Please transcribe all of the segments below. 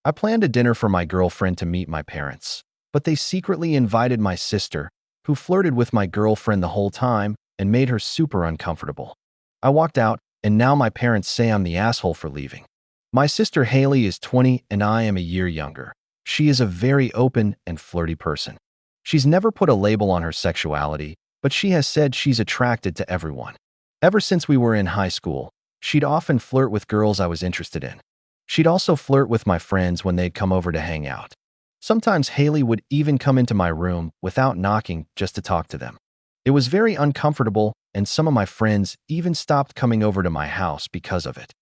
I planned a dinner for my girlfriend to meet my parents, but they secretly invited my sister, who flirted with my girlfriend the whole time and made her super uncomfortable. I walked out, and now my parents say I'm the asshole for leaving. My sister Haley is 20 and I am a year younger. She is a very open and flirty person. She's never put a label on her sexuality, but she has said she's attracted to everyone. Ever since we were in high school, she'd often flirt with girls I was interested in. She'd also flirt with my friends when they'd come over to hang out. Sometimes Haley would even come into my room without knocking just to talk to them. It was very uncomfortable, and some of my friends even stopped coming over to my house because of it.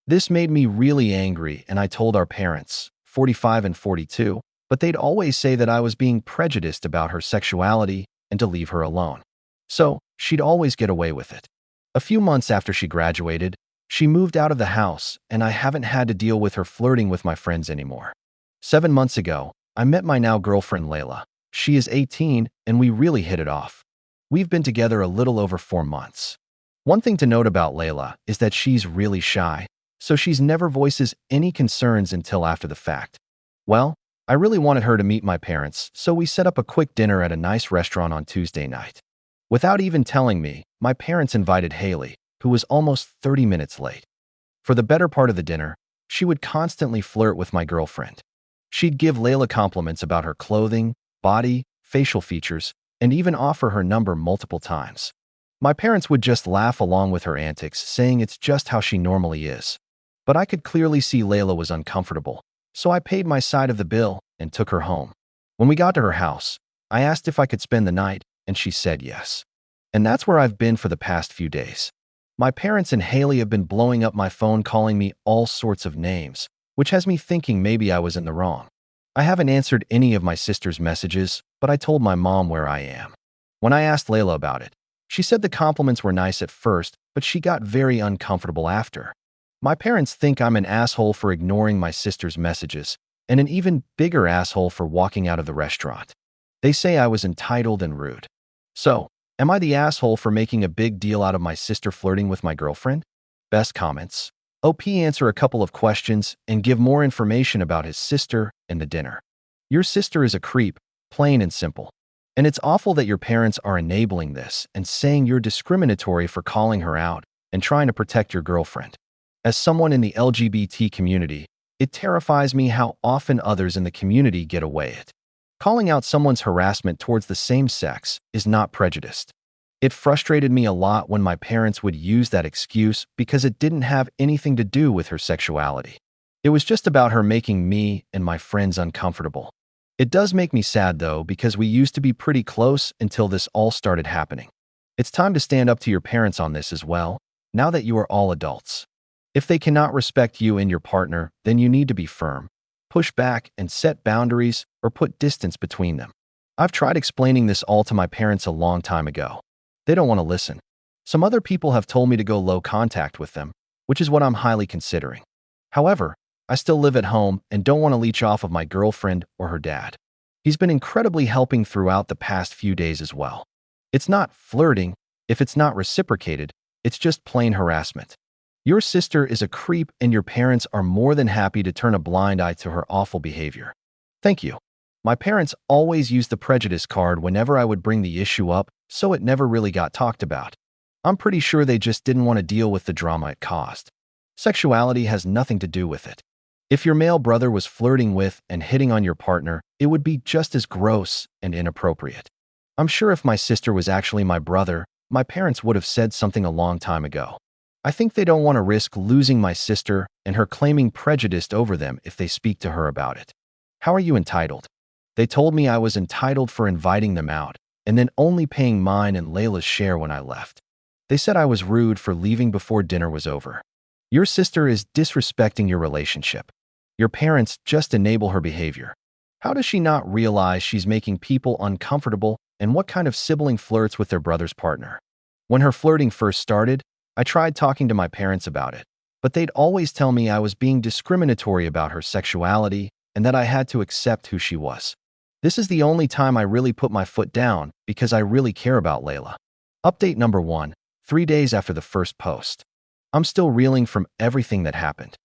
This made me really angry, and I told our parents, 45 and 42, but they'd always say that I was being prejudiced about her sexuality and to leave her alone. So, she'd always get away with it. A few months after she graduated, she moved out of the house, and I haven't had to deal with her flirting with my friends anymore. 7 months ago, I met my now girlfriend Layla. She is 18, and we really hit it off. We've been together a little over 4 months. One thing to note about Layla is that she's really shy, so she's never voices any concerns until after the fact. Well, I really wanted her to meet my parents, so we set up a quick dinner at a nice restaurant on Tuesday night. Without even telling me, my parents invited Haley, who was almost 30 minutes late. For the better part of the dinner, she would constantly flirt with my girlfriend. She'd give Layla compliments about her clothing, body, facial features, and even offer her number multiple times. My parents would just laugh along with her antics, saying it's just how she normally is. But I could clearly see Layla was uncomfortable, so I paid my side of the bill and took her home. When we got to her house, I asked if I could spend the night, and she said yes. And that's where I've been for the past few days. My parents and Haley have been blowing up my phone calling me all sorts of names, which has me thinking maybe I was in the wrong. I haven't answered any of my sister's messages, but I told my mom where I am. When I asked Layla about it, she said the compliments were nice at first, but she got very uncomfortable after. My parents think I'm an asshole for ignoring my sister's messages, and an even bigger asshole for walking out of the restaurant. They say I was entitled and rude. So, am I the asshole for making a big deal out of my sister flirting with my girlfriend? Best comments. OP answer a couple of questions and give more information about his sister and the dinner. Your sister is a creep, plain and simple. And it's awful that your parents are enabling this and saying you're discriminatory for calling her out and trying to protect your girlfriend. As someone in the LGBT community, it terrifies me how often others in the community get away with it. Calling out someone's harassment towards the same sex is not prejudiced. It frustrated me a lot when my parents would use that excuse because it didn't have anything to do with her sexuality. It was just about her making me and my friends uncomfortable. It does make me sad though, because we used to be pretty close until this all started happening. It's time to stand up to your parents on this as well, now that you are all adults. If they cannot respect you and your partner, then you need to be firm, push back, and set boundaries or put distance between them. I've tried explaining this all to my parents a long time ago. They don't want to listen. Some other people have told me to go low contact with them, which is what I'm highly considering. However, I still live at home and don't want to leech off of my girlfriend or her dad. He's been incredibly helping throughout the past few days as well. It's not flirting. If it's not reciprocated, it's just plain harassment. Your sister is a creep and your parents are more than happy to turn a blind eye to her awful behavior. Thank you. My parents always used the prejudice card whenever I would bring the issue up, so it never really got talked about. I'm pretty sure they just didn't want to deal with the drama it caused. Sexuality has nothing to do with it. If your male brother was flirting with and hitting on your partner, it would be just as gross and inappropriate. I'm sure if my sister was actually my brother, my parents would have said something a long time ago. I think they don't want to risk losing my sister and her claiming prejudice over them if they speak to her about it. How are you entitled? They told me I was entitled for inviting them out and then only paying mine and Layla's share when I left. They said I was rude for leaving before dinner was over. Your sister is disrespecting your relationship. Your parents just enable her behavior. How does she not realize she's making people uncomfortable, and what kind of sibling flirts with their brother's partner? When her flirting first started, I tried talking to my parents about it, but they'd always tell me I was being discriminatory about her sexuality and that I had to accept who she was. This is the only time I really put my foot down because I really care about Layla. Update number 1, 3 days after the first post. I'm still reeling from everything that happened.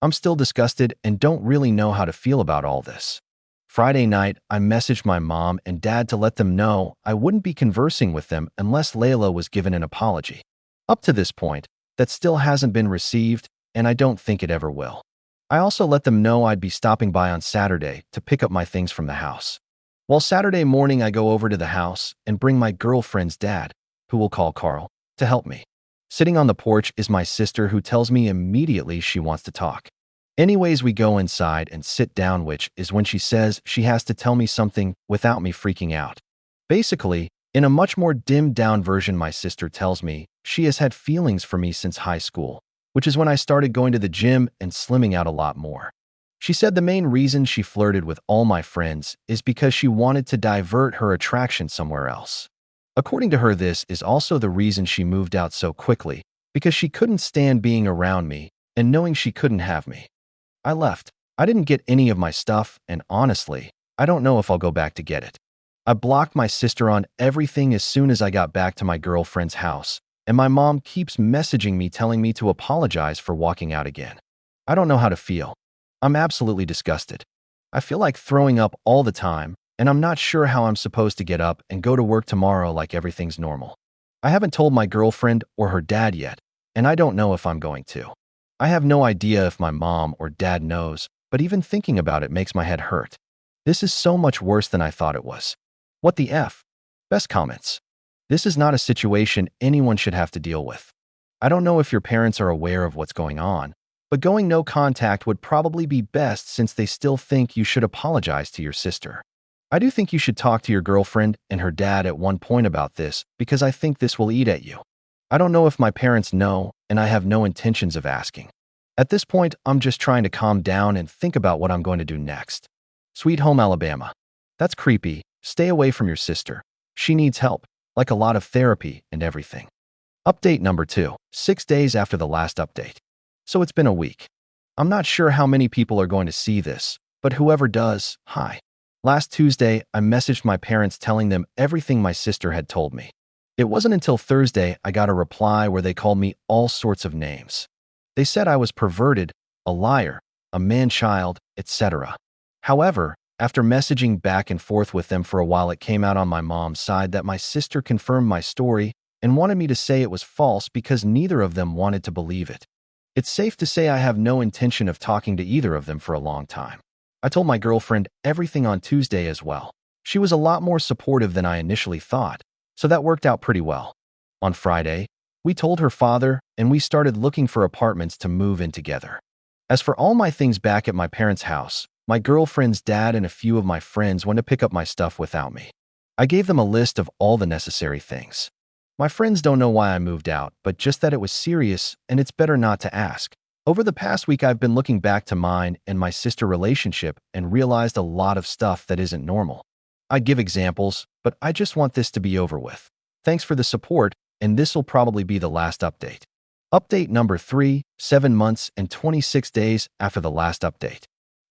I'm still disgusted and don't really know how to feel about all this. Friday night, I messaged my mom and dad to let them know I wouldn't be conversing with them unless Layla was given an apology. Up to this point, that still hasn't been received, and I don't think it ever will. I also let them know I'd be stopping by on Saturday to pick up my things from the house. Well, Saturday morning, I go over to the house and bring my girlfriend's dad, who we'll call Carl, to help me. Sitting on the porch is my sister, who tells me immediately she wants to talk. Anyways, we go inside and sit down, which is when she says she has to tell me something without me freaking out. Basically, in a much more dimmed-down version, my sister tells me she has had feelings for me since high school, which is when I started going to the gym and slimming out a lot more. She said the main reason she flirted with all my friends is because she wanted to divert her attraction somewhere else. According to her, this is also the reason she moved out so quickly, because she couldn't stand being around me and knowing she couldn't have me. I left. I didn't get any of my stuff, and honestly, I don't know if I'll go back to get it. I blocked my sister on everything as soon as I got back to my girlfriend's house, and my mom keeps messaging me telling me to apologize for walking out again. I don't know how to feel. I'm absolutely disgusted. I feel like throwing up all the time, and I'm not sure how I'm supposed to get up and go to work tomorrow like everything's normal. I haven't told my girlfriend or her dad yet, and I don't know if I'm going to. I have no idea if my mom or dad knows, but even thinking about it makes my head hurt. This is so much worse than I thought it was. What the F? Best comments. This is not a situation anyone should have to deal with. I don't know if your parents are aware of what's going on, but going no contact would probably be best since they still think you should apologize to your sister. I do think you should talk to your girlfriend and her dad at one point about this, because I think this will eat at you. I don't know if my parents know, and I have no intentions of asking. At this point, I'm just trying to calm down and think about what I'm going to do next. Sweet Home Alabama. That's creepy. Stay away from your sister. She needs help, like a lot of therapy and everything. Update number 2, 6 days after the last update. So it's been a week. I'm not sure how many people are going to see this, but whoever does, hi. Last Tuesday, I messaged my parents telling them everything my sister had told me. It wasn't until Thursday I got a reply where they called me all sorts of names. They said I was perverted, a liar, a man-child, etc. However, after messaging back and forth with them for a while, it came out on my mom's side that my sister confirmed my story and wanted me to say it was false because neither of them wanted to believe it. It's safe to say I have no intention of talking to either of them for a long time. I told my girlfriend everything on Tuesday as well. She was a lot more supportive than I initially thought, so that worked out pretty well. On Friday, we told her father, and we started looking for apartments to move in together. As for all my things back at my parents' house, my girlfriend's dad and a few of my friends went to pick up my stuff without me. I gave them a list of all the necessary things. My friends don't know why I moved out, but just that it was serious, and it's better not to ask. Over the past week, I've been looking back to mine and my sister relationship and realized a lot of stuff that isn't normal. I give examples, but I just want this to be over with. Thanks for the support, and this will probably be the last update. Update number 3, 7 months and 26 days after the last update.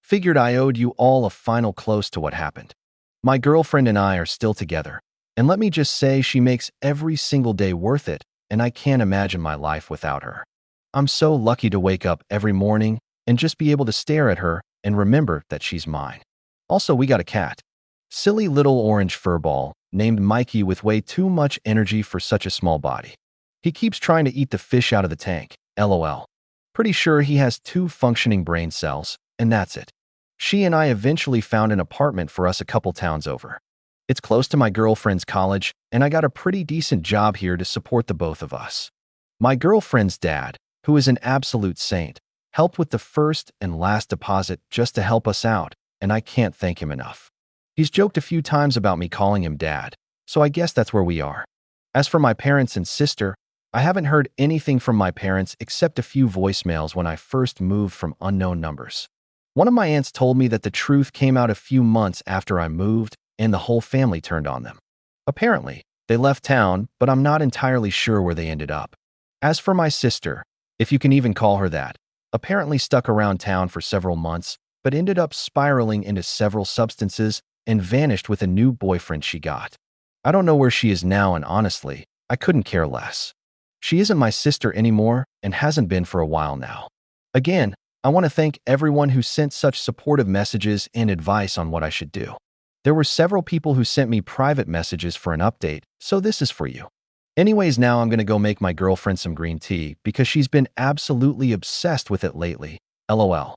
Figured I owed you all a final close to what happened. My girlfriend and I are still together. And let me just say, she makes every single day worth it, and I can't imagine my life without her. I'm so lucky to wake up every morning and just be able to stare at her and remember that she's mine. Also, we got a cat. Silly little orange furball, named Mikey, with way too much energy for such a small body. He keeps trying to eat the fish out of the tank, lol. Pretty sure he has 2 functioning brain cells, and that's it. She and I eventually found an apartment for us a couple towns over. It's close to my girlfriend's college, and I got a pretty decent job here to support the both of us. My girlfriend's dad, who is an absolute saint, helped with the first and last deposit just to help us out, and I can't thank him enough. He's joked a few times about me calling him dad, so I guess that's where we are. As for my parents and sister, I haven't heard anything from my parents except a few voicemails when I first moved from unknown numbers. One of my aunts told me that the truth came out a few months after I moved, and the whole family turned on them. Apparently, they left town, but I'm not entirely sure where they ended up. As for my sister, if you can even call her that, apparently stuck around town for several months, but ended up spiraling into several substances and vanished with a new boyfriend she got. I don't know where she is now, and honestly, I couldn't care less. She isn't my sister anymore and hasn't been for a while now. Again, I want to thank everyone who sent such supportive messages and advice on what I should do. There were several people who sent me private messages for an update, so this is for you. Anyways, now I'm going to go make my girlfriend some green tea because she's been absolutely obsessed with it lately. LOL.